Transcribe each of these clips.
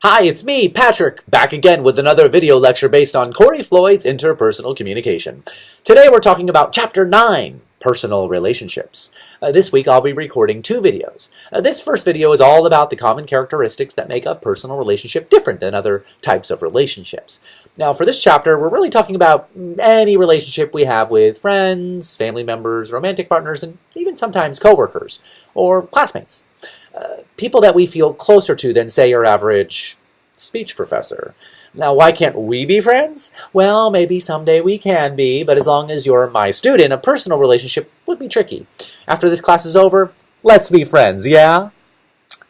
Hi, it's me, Patrick, back again with another video lecture based on Kory Floyd's interpersonal communication. Today we're talking about Chapter 9, Personal Relationships. This week I'll be recording two videos. This first video is all about the common characteristics that make a personal relationship different than other types of relationships. Now for this chapter, we're really talking about any relationship we have with friends, family members, romantic partners, and even sometimes coworkers or classmates. People that we feel closer to than, say, your average speech professor. Now, why can't we be friends? Well, maybe someday we can be, but as long as you're my student, a personal relationship would be tricky. After this class is over, let's be friends, yeah?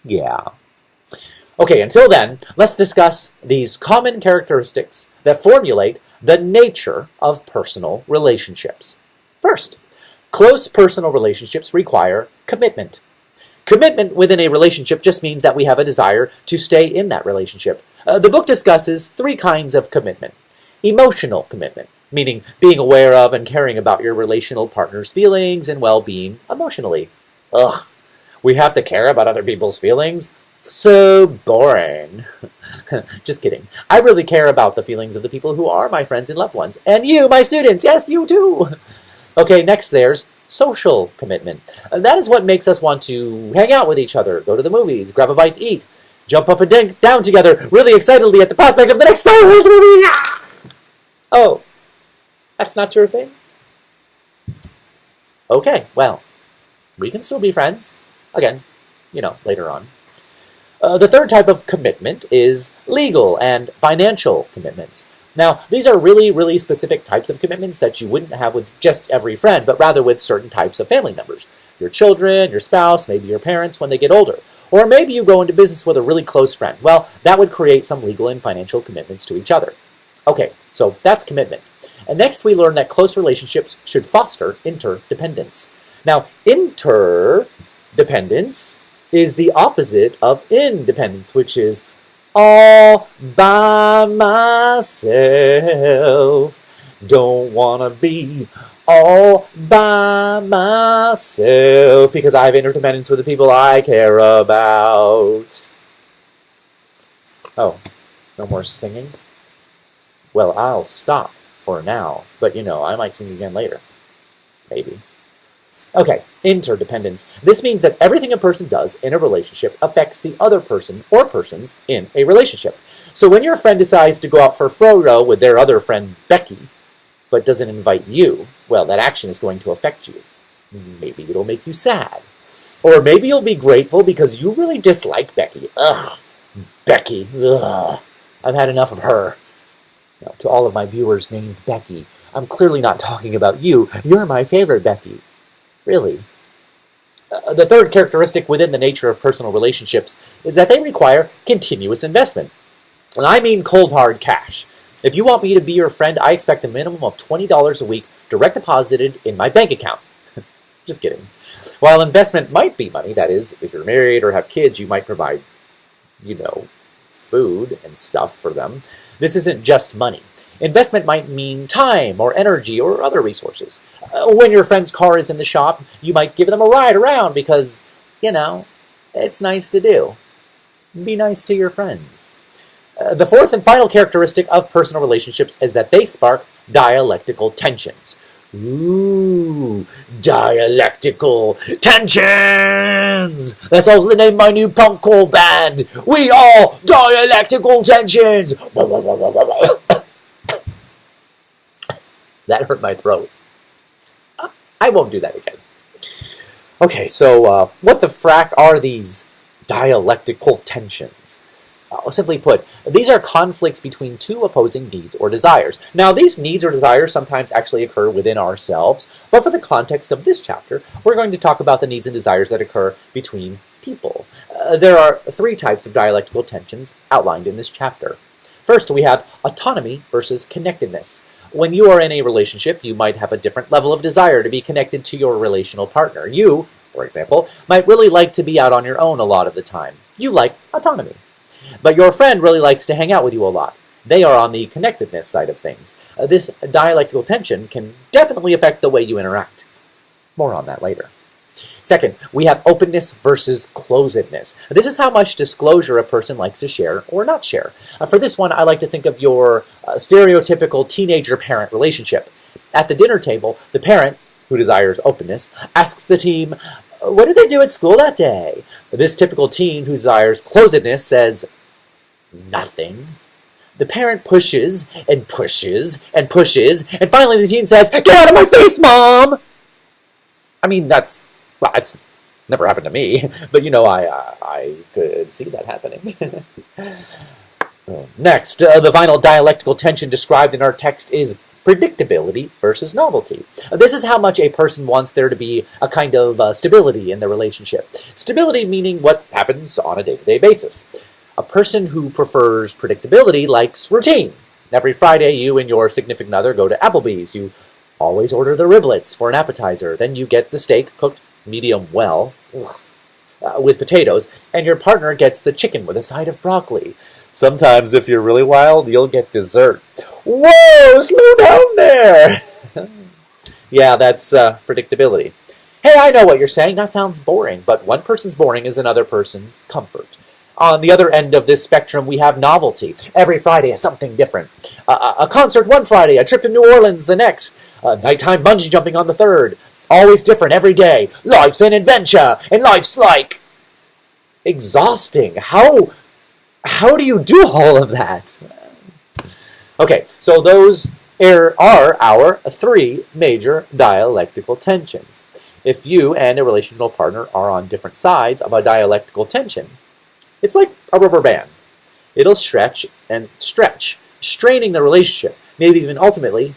Yeah. Okay, until then, let's discuss these common characteristics that formulate the nature of personal relationships. First, close personal relationships require commitment. Commitment within a relationship just means that we have a desire to stay in that relationship. The book discusses three kinds of commitment. Emotional commitment, meaning being aware of and caring about your relational partner's feelings and well-being emotionally. Ugh, we have to care about other people's feelings? So boring. Just kidding. I really care about the feelings of the people who are my friends and loved ones. And you, my students, yes, you too. Okay, next there's social commitment. That is what makes us want to hang out with each other, go to the movies, grab a bite to eat, jump up and down together really excitedly at the prospect of the next Star Wars movie. Ah! Oh, that's not your thing? Okay, well, we can still be friends. Again, later on. The third type of commitment is legal and financial commitments. Now, these are really, really specific types of commitments that you wouldn't have with just every friend, but rather with certain types of family members. Your children, your spouse, maybe your parents when they get older. Or maybe you go into business with a really close friend. Well, that would create some legal and financial commitments to each other. Okay, so that's commitment. And next we learn that close relationships should foster interdependence. Now, interdependence is the opposite of independence, which is all by myself. Don't wanna be all by myself because I have interdependence with the people I care about. Oh, no more singing? Well, I'll stop for now, but I might sing again later. Maybe. Okay, interdependence. This means that everything a person does in a relationship affects the other person or persons in a relationship. So when your friend decides to go out for a photo with their other friend, Becky, but doesn't invite you, well, that action is going to affect you. Maybe it'll make you sad. Or maybe you'll be grateful because you really dislike Becky. Ugh, Becky. Ugh. I've had enough of her. Now, to all of my viewers named Becky, I'm clearly not talking about you. You're my favorite Becky. Really. The third characteristic within the nature of personal relationships is that they require continuous investment. And I mean cold hard cash. If you want me to be your friend, I expect a minimum of $20 a week direct deposited in my bank account. Just kidding. While investment might be money, that is, if you're married or have kids, you might provide, food and stuff for them. This isn't just money. Investment might mean time or energy or other resources. When your friend's car is in the shop, you might give them a ride around because, it's nice to do. Be nice to your friends. The fourth and final characteristic of personal relationships is that they spark dialectical tensions. Ooh, dialectical tensions! That's also the name of my new punk core band. We are dialectical tensions! That hurt my throat. I won't do that again. Okay, so what the frack are these dialectical tensions? Simply put, these are conflicts between two opposing needs or desires. Now, these needs or desires sometimes actually occur within ourselves, but for the context of this chapter, we're going to talk about the needs and desires that occur between people. There are three types of dialectical tensions outlined in this chapter. First, we have autonomy versus connectedness. When you are in a relationship, you might have a different level of desire to be connected to your relational partner. You, for example, might really like to be out on your own a lot of the time. You like autonomy. But your friend really likes to hang out with you a lot. They are on the connectedness side of things. This dialectical tension can definitely affect the way you interact. More on that later. Second, we have openness versus closedness. This is how much disclosure a person likes to share or not share. For this one, I like to think of your stereotypical teenager-parent relationship. At the dinner table, the parent, who desires openness, asks the team, "What did they do at school that day?" This typical teen who desires closedness says, "Nothing." The parent pushes and pushes and pushes, and finally the teen says, "Get out of my face, Mom!" I mean, that's never happened to me, but I could see that happening. Next, the final dialectical tension described in our text is predictability versus novelty. This is how much a person wants there to be a kind of stability in the relationship. Stability meaning what happens on a day-to-day basis. A person who prefers predictability likes routine. Every Friday, you and your significant other go to Applebee's. You always order the riblets for an appetizer. Then you get the steak cooked medium well with potatoes, and your partner gets the chicken with a side of broccoli. Sometimes, if you're really wild, you'll get dessert. Whoa, slow down there! Yeah, that's predictability. Hey, I know what you're saying. That sounds boring, but one person's boring is another person's comfort. On the other end of this spectrum, we have novelty. Every Friday is something different. A concert one Friday, a trip to New Orleans the next, nighttime bungee jumping on the third. Always different every day. Life's an adventure, and life's like exhausting. How do you do all of that? Okay, so those are our three major dialectical tensions. If you and a relational partner are on different sides of a dialectical tension, it's like a rubber band. It'll stretch and stretch, straining the relationship, maybe even ultimately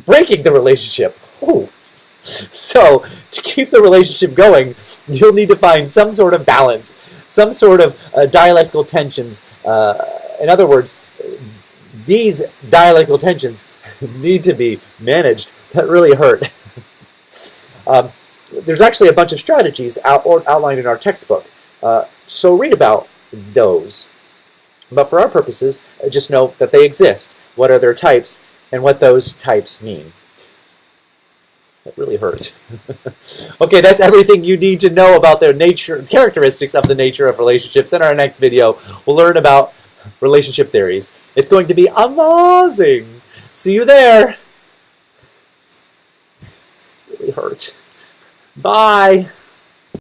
breaking the relationship. Ooh. So, to keep the relationship going, you'll need to find some sort of balance, some sort of dialectical tensions. In other words, these dialectical tensions need to be managed. That really hurt. There's actually a bunch of strategies outlined in our textbook, so read about those. But for our purposes, just know that they exist, what are their types, and what those types mean. That really hurt. Okay, that's everything you need to know about the characteristics of the nature of relationships. In our next video, we'll learn about relationship theories. It's going to be amazing. See you there. Really hurt. Bye.